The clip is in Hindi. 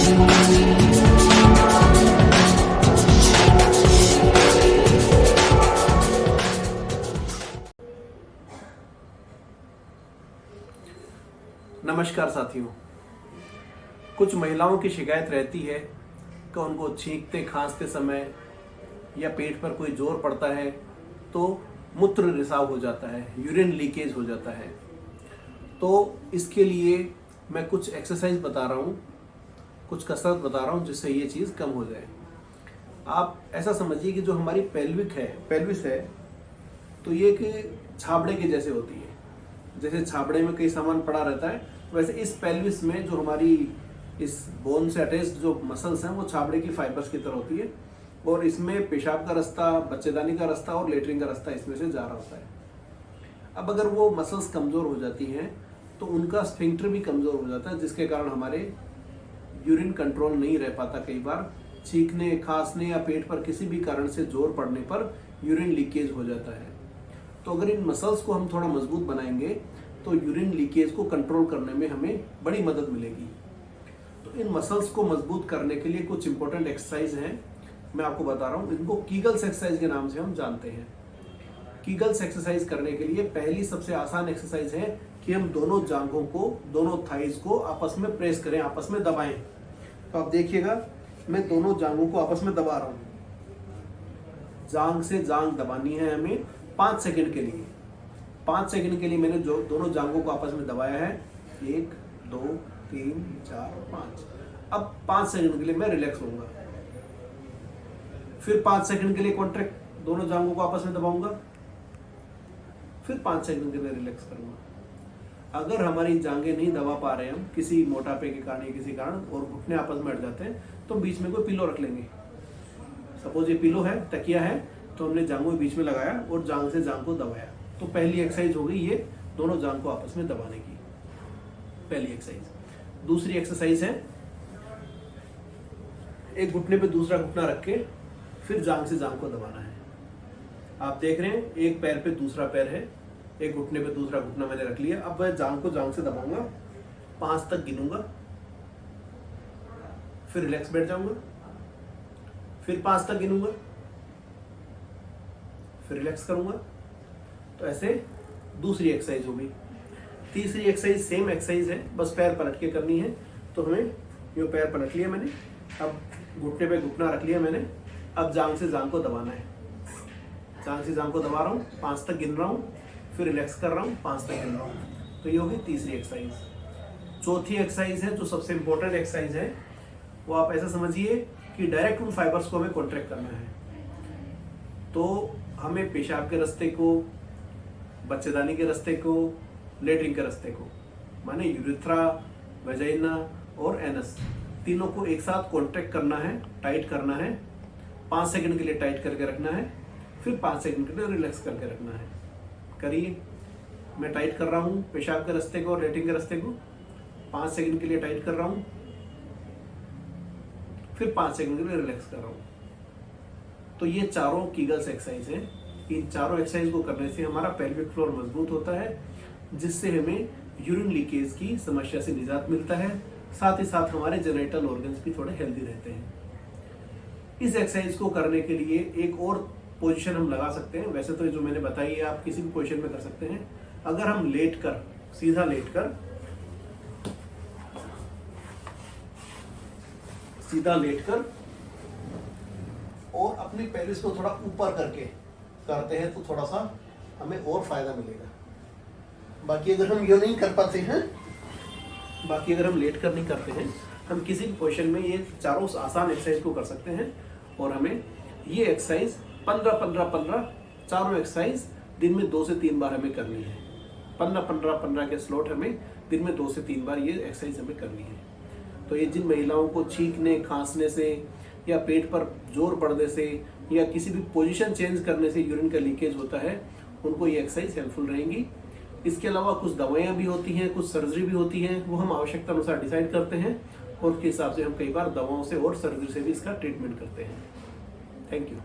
नमस्कार साथियों। कुछ महिलाओं की शिकायत रहती है कि उनको छींकते खांसते समय या पेट पर कोई जोर पड़ता है तो मूत्र रिसाव हो जाता है, यूरिन लीकेज हो जाता है। तो इसके लिए मैं कुछ एक्सरसाइज बता रहा हूँ, कुछ कसरत बता रहा हूँ जिससे ये चीज़ कम हो जाए। आप ऐसा समझिए कि जो हमारी पेल्विस है तो ये कि छाबड़े के जैसे होती है। जैसे छाबड़े में कई सामान पड़ा रहता है, वैसे इस पेल्विस में जो हमारी इस बोन से अटैच्ड जो मसल्स हैं वो छाबड़े की फाइबर्स की तरह होती है और इसमें पेशाब का रास्ता, बच्चेदानी का रास्ता और लेटरिन का रास्ता इसमें से जा रहा होता है। अब अगर वो मसल्स कमज़ोर हो जाती हैं तो उनका स्फिंक्टर भी कमज़ोर हो जाता है, जिसके कारण हमारे यूरिन कंट्रोल नहीं रह पाता। कई बार छींकने, खांसने या पेट पर किसी भी कारण से जोर पड़ने पर यूरिन लीकेज हो जाता है। तो अगर इन मसल्स को हम थोड़ा मजबूत बनाएंगे तो यूरिन लीकेज को कंट्रोल करने में हमें बड़ी मदद मिलेगी। तो इन मसल्स को मजबूत करने के लिए कुछ इंपॉर्टेंट एक्सरसाइज हैं, मैं आपको बता रहा हूँ। इनको कीगल्स एक्सरसाइज के नाम से हम जानते हैं। कीगल्स एक्सरसाइज करने के लिए पहली सबसे आसान एक्सरसाइज है कि हम दोनों जांघों को, दोनों थाइज को आपस में प्रेस करें, आपस में दबाएं। तो आप देखिएगा, मैं दोनों जांघों को आपस में दबा रहा हूँ। जांघ से जांघ दबानी है हमें 5 सेकंड के लिए। 5 सेकंड के लिए मैंने जो दोनों जांघों को आपस में दबाया है, 1 2 3 4 5। अब 5 सेकंड के लिए मैं रिलैक्स होऊंगा। फिर 5 सेकंड के लिए कॉन्ट्रैक्ट, दोनों जांघों को आपस में दबाऊंगा। फिर 5 सेकंड के लिए रिलैक्स करूंगा। अगर हमारी जांघें नहीं दबा पा रहे हम किसी मोटापे के कारण या किसी कारण और घुटने आपस में अट जाते हैं तो बीच में कोई पिलो रख लेंगे। सपोज ये पिलो है, तकिया है, तो हमने जांघों के बीच में लगाया और जांघ से जांघ को दबाया। तो पहली एक्सरसाइज हो गई ये दोनों जांघ को आपस में दबाने की, पहली एक्सरसाइज। दूसरी एक्सरसाइज है एक घुटने पे दूसरा घुटना रख के फिर जांघ से जांघ को दबाना है। आप देख रहे हैं, एक पैर पे दूसरा पैर है, एक घुटने पे दूसरा घुटना मैंने रख लिया। अब मैं जांघ को जांघ से दबाऊंगा, 5 तक गिनूंगा, फिर रिलैक्स बैठ जाऊंगा, फिर 5 तक गिनूंगा, फिर रिलैक्स करूंगा। तो ऐसे दूसरी एक्सरसाइज हो गई। तीसरी एक्सरसाइज सेम एक्सरसाइज है, बस पैर पलट के करनी है। तो हमें ये पैर पलट लिया मैंने, अब घुटने पे घुटना रख लिया मैंने, अब जांघ से जांघ को दबाना है। जांघ से जांघ को दबा रहा हूँ, 5 तक गिन रहा हूँ, फिर रिलैक्स कर रहा हूँ, 5 तक गिन रहा हूँ। तो ये होगी तीसरी एक्सरसाइज। चौथी एक्सरसाइज है जो सबसे इंपॉर्टेंट एक्सरसाइज है, वो आप ऐसा समझिए कि डायरेक्ट उन फाइबर्स को हमें कॉन्ट्रैक्ट करना है। तो हमें पेशाब के रास्ते को, बच्चेदानी के रास्ते को, लेटरिन के रास्ते को, माने यूरेथ्रा, वेजाइना और एनस, तीनों को एक साथ कॉन्ट्रैक्ट करना है, टाइट करना है। 5 सेकंड के लिए टाइट करके रखना है, फिर 5 सेकंड के लिए रिलैक्स करके रखना है। करिए, मैं टाइट कर रहा हूँ पेशाब के रास्ते को और लेटरिन के रास्ते को, 5 सेकंड के लिए टाइट कर रहा हूँ, फिर 5 सेकंड के लिए रिलैक्स कर रहा हूँ। तो ये चारों कीगल्स एक्सरसाइज हैं। इन चारों एक्सरसाइज को करने से हमारा पेल्विक फ्लोर मजबूत होता है, जिससे हमें यूरिन लीकेज की समस्या से निजात मिलता है। साथ ही साथ हमारे जेनिटल ऑर्गन्स भी थोड़े हेल्दी रहते हैं। इस एक्सरसाइज को करने के लिए एक और पोजीशन हम लगा सकते हैं। वैसे तो जो मैंने बताई है आप किसी भी पोजीशन में कर सकते हैं। अगर हम लेट कर, सीधा लेट कर और अपनी पेल्विस को थोड़ा ऊपर करके करते हैं तो थोड़ा सा हमें और फायदा मिलेगा। बाकी अगर हम ये नहीं कर पाते हैं, अगर हम लेट कर नहीं करते हैं, हम किसी भी पोजीशन में ये चारों आसान एक्सरसाइज को कर सकते हैं। और हमें ये एक्सरसाइज 15-15-15 चारों एक्सरसाइज दिन में 2 से 3 बार हमें करनी है। 15-15-15 के स्लॉट हमें दिन में 2 से 3 बार ये एक्सरसाइज हमें करनी है। तो ये जिन महिलाओं को छींकने, खांसने से या पेट पर जोर पड़ने से या किसी भी पोजीशन चेंज करने से यूरिन का लीकेज होता है, उनको ये एक्सरसाइज हेल्पफुल रहेंगी। इसके अलावा कुछ दवाइयाँ भी होती हैं, कुछ सर्जरी भी होती है, वो हम आवश्यकता अनुसार डिसाइड करते हैं और उसके हिसाब से हम कई बार दवाओं से और सर्जरी से भी इसका ट्रीटमेंट करते हैं। Thank you.